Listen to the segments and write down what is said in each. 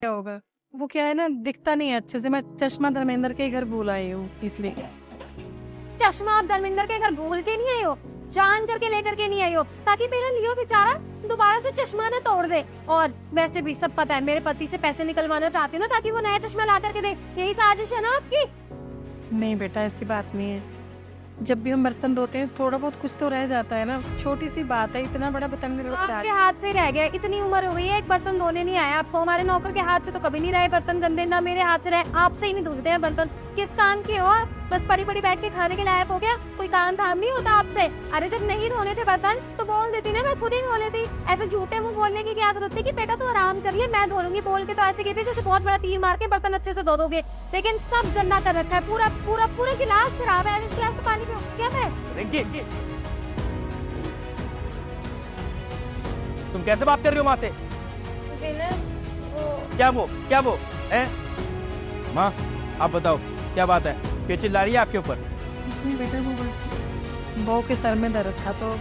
क्या होगा? वो क्या है ना, दिखता नहीं है अच्छे से। मैं चश्मा धर्मेंद्र के घर भूल आई हूँ इसलिए। चश्मा आप धर्मेंद्र के घर भूल के नहीं आई हो, जान करके लेकर के नहीं आई हो, ताकि मेरा लियो बेचारा दोबारा से चश्मा न तोड़ दे। और वैसे भी सब पता है, मेरे पति से पैसे निकलवाना चाहती हूँ ना, ताकि वो नया चश्मा ला करके दे। यही साजिश है ना आपकी? नहीं बेटा, ऐसी बात नहीं है। जब भी हम बर्तन धोते हैं थोड़ा बहुत कुछ तो रह जाता है ना, छोटी सी बात है। इतना बड़ा बर्तन नहीं आपके हाथ से रह गया। इतनी उम्र हो गई है, एक बर्तन धोने नहीं आया आपको। हमारे नौकर के हाथ से तो कभी नहीं रहे बर्तन गंदे, ना मेरे हाथ से रहे। आपसे ही नहीं धुलते हैं बर्तन। किस काम के हो आप? बस पड़ी पड़ी बैठ के खाने के लायक हो गया? कोई काम धाम नहीं होता आपसे? अरे जब नहीं धोने थे बर्तन तो बोल देती ना, मैं खुद ही धो लेती। ऐसे झूठे मुंह बोलने की क्या जरूरत थी कि बेटा तू आराम करिए, मैं धो लूंगी। बोल के तो ऐसे कहते जैसे बहुत बड़ा तीर मार के बर्तन अच्छे से धो दोगे। लेकिन सब गंदा कर रखा है, पूरा पूरा पूरा गिलास खराब है। इस गिलास में पानी पियो क्या मैं? रिंकी, तुम कैसे बात कर रही हो माँ से? क्या वो है? माँ आप बताओ क्या बात है, क्यों चिल्ला रही है आपके ऊपर? कुछ नहीं बेटा, वो बस बहू के सर में दर्द था तो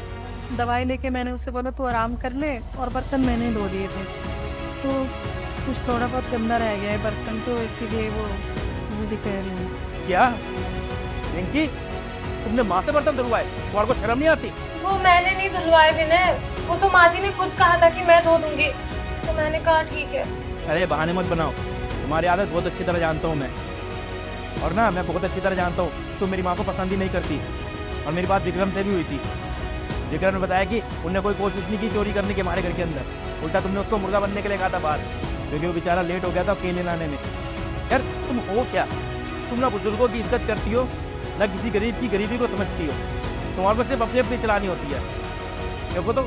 दवाई लेके मैंने उससे बोला तू आराम कर ले, और बर्तन मैंने धो दिए थे तो कुछ थोड़ा बहुत गंदा रह गया है बर्तन, तो इसीलिए वो मुझे कह रही हूँ। क्या रिंकी, तुमने माँ से बर्तन धुलवाए? तुम्हारे को शर्म नहीं आती? वो मैंने नहीं धुलवाए विनय, वो तो माँ जी ने खुद कहा था कि मैं धो दूंगी, तो मैंने कहा ठीक है। अरे बहाने मत बनाओ, तुम्हारी आदत बहुत अच्छी तरह जानता हूँ मैं। और ना मैं बहुत अच्छी तरह जानता हूँ तुम मेरी माँ को पसंद ही नहीं करती। और मेरी बात विक्रम से भी हुई थी। विक्रम ने बताया कि उनने कोई कोशिश नहीं की चोरी करने के हमारे घर के अंदर। उल्टा तुमने उसको मुर्गा बनने के लिए कहा था बाहर, क्योंकि वो बेचारा लेट हो गया था अकेले लाने में। यार तुम हो क्या? तुम ना बुजुर्गों की इज्जत करती हो, ना किसी गरीब की गरीबी को समझती हो। तुम्हारे को सिर्फ अपनी अपनी चलानी होती है। देखो तो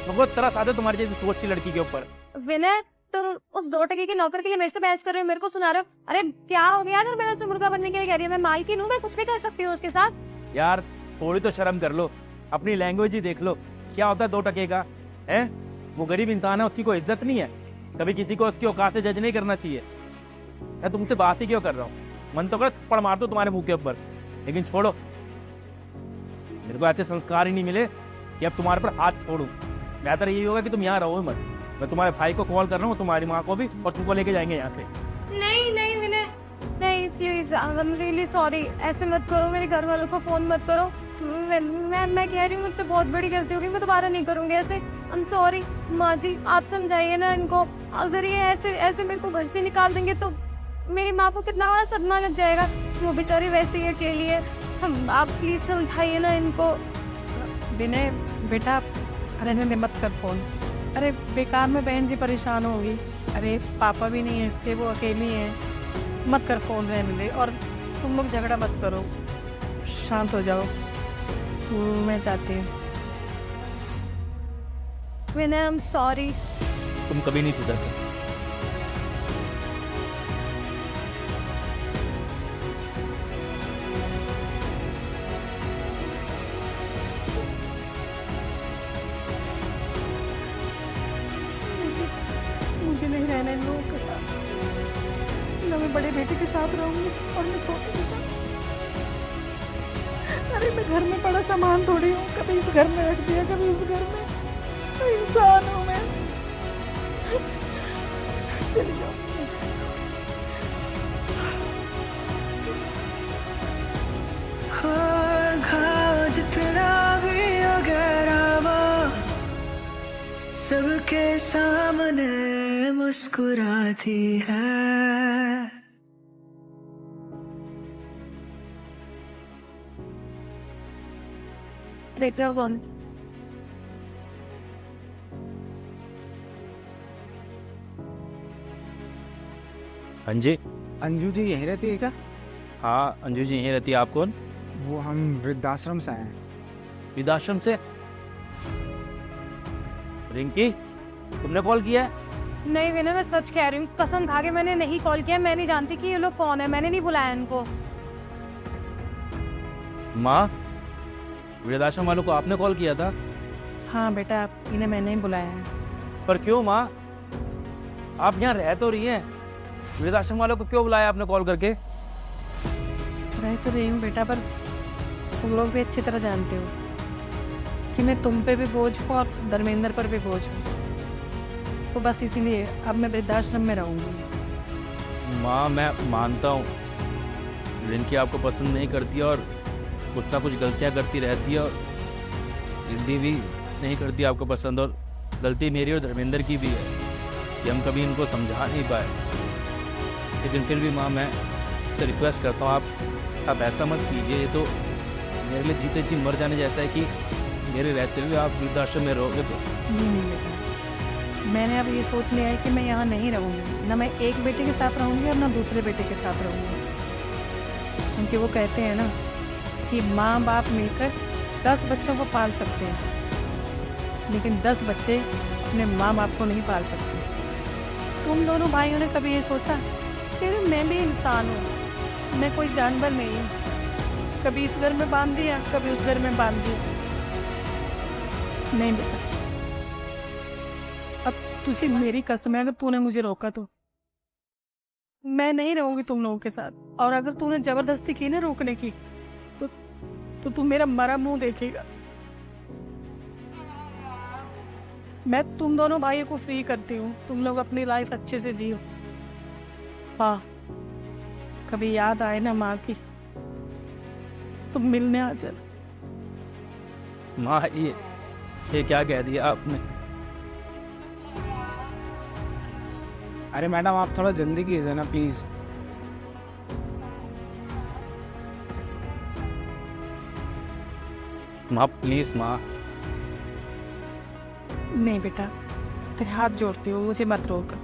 बहुत तरह साधे तुम्हारी जैसी सोच की लड़की के ऊपर। विनय तुम उस 2 टके के नौकर के लिए मेरे से बहस कर रहे हो, मेरे को सुना रहे हो? अरे क्या हो गया अगर मैंने उसे मुर्गा बनने के लिए कह रही है? मैं मालकिन हूँ, मैं कुछ भी कर सकती हूँ उसके साथ। यार थोड़ी तो शर्म कर लो, अपनी लैंग्वेज ही देख लो। क्या होता है 2 टके का? है वो गरीब इंसान है, उसकी कोई इज्जत नहीं है। कभी किसी को उसकी औकात से जज नहीं करना चाहिए। मैं तुमसे बात ही क्यों कर रहा हूँ? मन तो कर थप्पड़ मार दो तुम्हारे मुंह के ऊपर, लेकिन छोड़ो। मेरे को ऐसे संस्कार ही नहीं मिले कि अब तुम्हारे पर हाथ छोड़ूं। बेहतर यही होगा कि तुम यहाँ रहो मत। मैं तुम्हारे भाई को कॉल कर रहा हूँ, तुम्हारी माँ को भी, और तुमको लेके जाएंगे यहाँ से। नहीं नहीं विनय, नहीं please, I am really sorry. ऐसे मत करो, मेरे घर वालों को फोन मत करो। मैं कह रही हूँ मुझसे बहुत बड़ी गलती होगी, मैं दोबारा नहीं करूंगी ऐसे। I am sorry. माँ जी आप समझाइए ना इनको। अगर ये ऐसे ऐसे मेरे को घर से निकाल देंगे तो मेरी माँ को कितना बड़ा सदमा लग जाएगा। वो बेचारी वैसे ही अकेली है। आप प्लीज समझाइए ना इनको। विनय बेटा, अरे नहीं मत कर फोन। अरे बेकार में बहन जी परेशान होगी। अरे पापा भी नहीं है इसके, वो अकेली है। मत कर फोन, रहने दे। और तुम लोग झगड़ा मत करो, शांत हो जाओ। मैं चाहती हूँ। विनय आई एम सॉरी। तुम कभी नहीं सुधर सकते। मुझे नहीं रहना इन लोगों के साथ। ना मैं बड़े बेटे के साथ रहूंगी और मैं छोटे के साथ। अरे मैं घर में पड़ा सामान थोड़ी हूँ, कभी इस घर में रख दिया कभी उस घर में। तो इंसान हूँ मैं। चली जाओ। घाव जितना भी अगरावा सबके सामने मुस्कुराती है। लेटर कौन? हाँ जी। अंजू जी यहीं रहती है क्या? हाँ अंजू जी यहीं रहती है। आप कौन? वो हम वृद्धाश्रम से आए हैं। वृद्धाश्रम से? रिंकी तुमने कॉल किया है? नहीं विनय मैं सच कह रही हूँ, कसम खा के मैंने नहीं कॉल किया। मैं नहीं जानती कि ये लोग कौन है, मैंने नहीं बुलाया इनको। माँ वृद्धाश्रम वालों को आपने कॉल किया था? हाँ बेटा, इन्हें मैंने ही बुलाया है। पर क्यों माँ, आप यहाँ रह तो रही हैं, वृद्धाश्रम वालों को क्यों बुलाया आपने कॉल करके? रह तो रही हूँ बेटा, पर तुम लोग भी अच्छी तरह जानते हो कि मैं तुम पे भी बोझ हूँ और धर्मेंद्र पर भी बोझ हूँ। तो बस इसीलिए अब मैं वृद्धाश्रम में रहूँगी। माँ मैं मानता हूँ रिंकी आपको पसंद नहीं करती और कुछ ना कुछ गलतियाँ करती रहती है और रिद्धि भी नहीं करती आपको पसंद, और गलती मेरी और धर्मेंद्र की भी है कि हम कभी इनको समझा नहीं पाए। लेकिन फिर भी माँ मैं से रिक्वेस्ट करता हूँ आप ऐसा मत कीजिए। ये तो मेरे लिए जीते जी मर जाने जैसा है कि मेरे रहते हुए आप वृद्धाश्रम में रहोगे तो। नहीं बेटा, मैंने अब ये सोच लिया है कि मैं यहाँ नहीं रहूँगी, ना मैं एक बेटे के साथ रहूँगी और ना दूसरे बेटे के साथ रहूँगी। क्योंकि वो कहते हैं ना कि माँ बाप मिलकर 10 बच्चों को पाल सकते हैं, लेकिन 10 बच्चे अपने माँ बाप को नहीं पाल सकते। तुम दोनों भाइयों ने कभी ये सोचा कि मैं भी इंसान हूँ, मैं कोई जानवर नहीं हूँ, कभी इस घर में बांध दिया कभी उस घर में बांध दिया। नहीं बेटा, अब तुझे मेरी कसम है, अगर तूने मुझे रोका तो मैं नहीं रहूंगी तुम लोगों के साथ, और अगर तूने जबरदस्ती की ना रोकने की तो तू मेरा मरा मुंह देखेगा। मैं तुम दोनों भाइयों को फ्री करती हूँ, तुम लोग अपनी लाइफ अच्छे से जियो। हाँ, कभी याद आए ना माँ की तुम मिलने आ जाना। माँ ये क्या कह दिया आपने? अरे मैडम आप थोड़ा जल्दी कीजिए ना प्लीज। माँ प्लीज माँ। नहीं बेटा, तेरे हाथ जोड़ती हूँ, मुझे मत रोक।